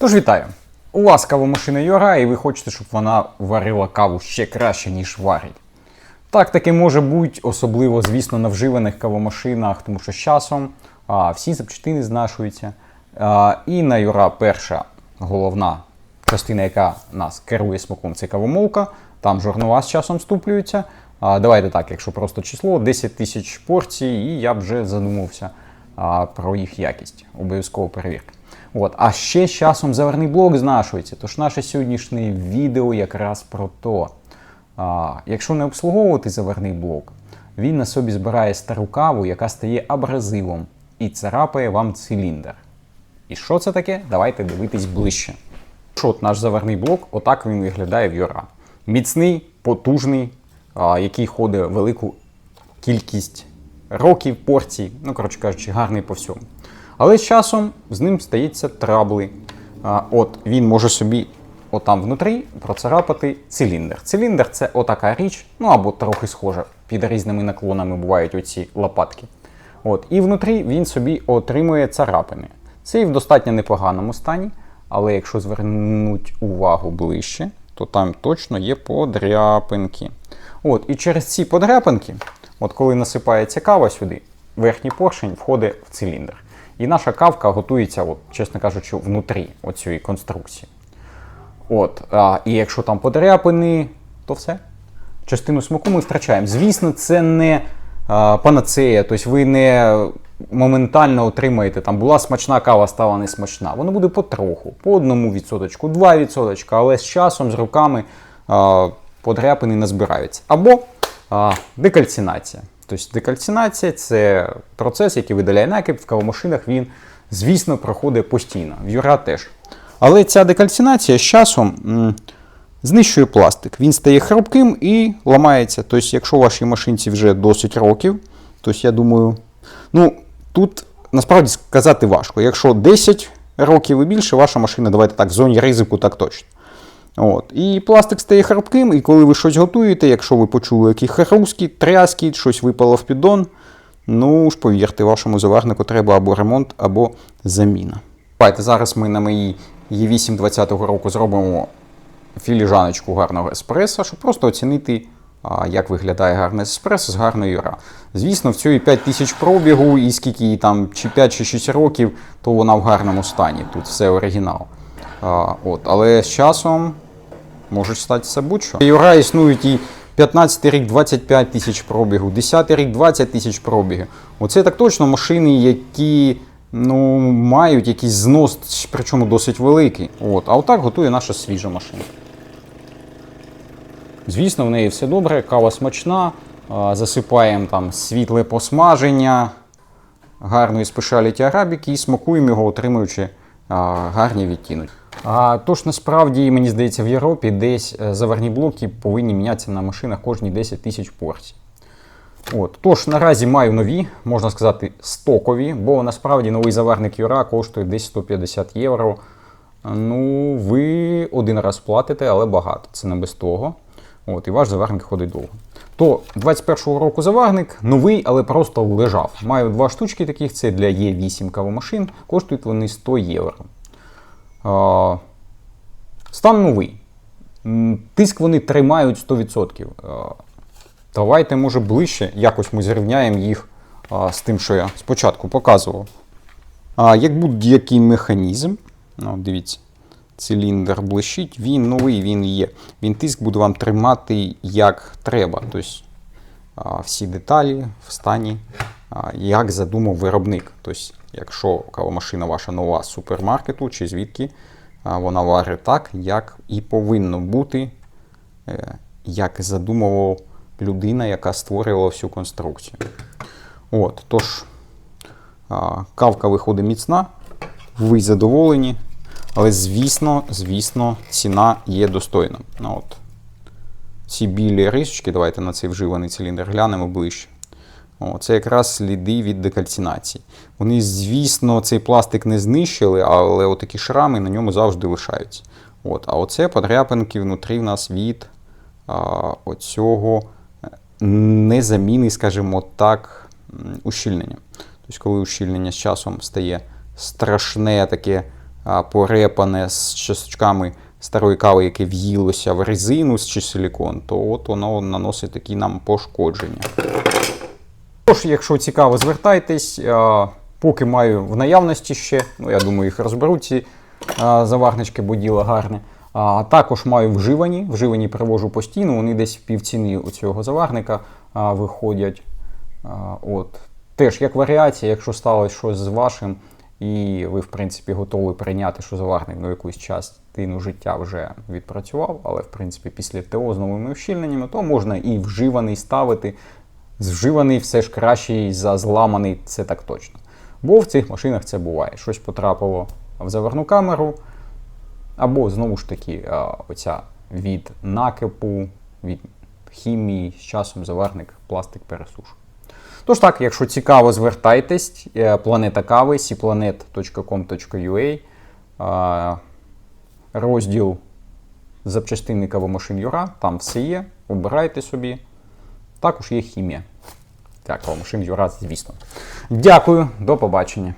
Тож вітаю! У вас кавомашина Юра, і ви хочете, щоб вона варила каву ще краще, ніж варить. Так таки може бути, особливо, звісно, на вживаних кавомашинах, тому що з часом всі запчастини знашуються. І на Юра перша головна частина, яка нас керує смаком, це кавомолка. Там жорнова з часом ступлюються. Давайте так, якщо просто число, 10 тисяч порцій, і я б вже задумався про їх якість. Обов'язково перевірка. А ще з часом заварний блок знашується, тож наше сьогоднішнє відео якраз про то. Якщо не обслуговувати заварний блок, він на собі збирає стару каву, яка стає абразивом і царапає вам циліндр. І що це таке? Давайте дивитись ближче. От наш заварний блок, отак він виглядає в Юра. Міцний, потужний, який ходить велику кількість років, порцій, коротше кажучи, гарний по всьому. Але з часом з ним стаються трабли. Він може собі отам внутрі процарапати циліндр. Циліндр – це отака річ, або трохи схожа, під різними наклонами бувають оці лопатки. І внутрі він собі отримує царапини. Це і в достатньо непоганому стані, але якщо звернути увагу ближче, то там точно є подряпинки. І через ці подряпинки, коли насипається кава сюди, верхній поршень входить в циліндр. І наша кавка готується, чесно кажучи, внутрі цієї конструкції. І якщо там подряпини, то все. Частину смаку ми втрачаємо. Звісно, це не панацея, тобто ви не моментально отримаєте, там була смачна кава, стала несмачна. Воно буде потроху, по 1%, 2%, але з часом, з роками подряпини назбираються. Або декальцинація. Тобто декальцинація – це процес, який видаляє накип. В кавомашинах він, звісно, проходить постійно. В Юра теж. Але ця декальцинація з часом знищує пластик. Він стає хрупким і ламається. Тобто, якщо у вашій машинці вже досить років, то я думаю, тут насправді сказати важко. Якщо 10 років і більше, ваша машина, давайте так, в зоні ризику, так точно. І пластик стає хрупким, і коли ви щось готуєте, якщо ви почули якісь хрускіт, тряскіт, щось випало в піддон, повірте, вашому заварнику треба або ремонт, або заміна. Давайте зараз ми на моїй Е8 20-го року зробимо філіжаночку гарного еспресо, щоб просто оцінити, як виглядає гарний еспресо з гарною Юра. Звісно, в цій 5000 пробігу, і скільки їй там, чи 5, чи 6 років, то вона в гарному стані, тут все оригінал. Але з часом може статися будь-що. Юра існують і 15-й рік 25 тисяч пробігу, 10-й рік 20 тисяч пробігів. Оце так точно машини, які мають якийсь знос, причому досить великий. А отак готує наша свіжа машина. Звісно, в неї все добре, кава смачна, засипаємо там світле посмаження, гарної спешаліті арабіки і смакуємо його, отримуючи гарні відтінки. Тож, насправді, мені здається, в Європі десь заварні блоки повинні мінятися на машинах кожні 10 тисяч порцій. Тож, наразі маю нові, можна сказати, стокові, бо насправді новий заварник Юра коштує десь 150 євро. Ви один раз платите, але багато, це не без того. І ваш заварник ходить довго. То 21-го року заварник новий, але просто лежав. Маю два штучки таких, це для Е8 кавомашин, коштують вони 100 євро. Стан новий. Тиск вони тримають 100%. Давайте, може, ближче якось ми зрівняємо їх з тим, що я спочатку показував. Як будь-який механізм, дивіться, циліндр блищить, він новий, він є. Він тиск буде вам тримати як треба. Тобто всі деталі в стані, як задумав виробник. Тобто, якщо кавомашина ваша нова з супермаркету чи звідки, вона варить так, як і повинно бути, як задумувала людина, яка створювала всю конструкцію. Тож, кавка виходить міцна, ви задоволені, але звісно, ціна є достойна. Ці білі рисочки, давайте на цей вживаний циліндр глянемо ближче. Це якраз сліди від декальцинації. Вони, звісно, цей пластик не знищили, але отакі шрами на ньому завжди лишаються. А оце подряпинки внутрі в нас від оцього незаміни, скажімо так, ущільнення. Тобто, коли ущільнення з часом стає страшне таке порепане з часточками старої кави, яке в'їлося в резину чи силікон, то от воно наносить такі нам пошкодження. Тож, якщо цікаво, звертайтесь. Поки маю в наявності ще, я думаю, їх розберу, ці заварнички, бо діло гарне. Також маю вживані привожу постійно, вони десь в півціни у цього заварника виходять. Теж як варіація, якщо сталося щось з вашим, і ви, в принципі, готові прийняти, що заварник якусь частину життя вже відпрацював, але, в принципі, після ТО з новими ущільненнями, то можна і вживаний ставити. Вживаний все ж кращий за зламаний, це так точно. Бо в цих машинах це буває. Щось потрапило в заварну камеру, або, знову ж таки, оця від накипу, від хімії, з часом заварник, пластик пересушує. Тож так, якщо цікаво, звертайтесь. Планета Кави, cplanet.com.ua, розділ запчастини кавомашин Юра, там все є, обирайте собі. Також є хімія. Так, кавомашин Юра, звісно. Дякую, до побачення.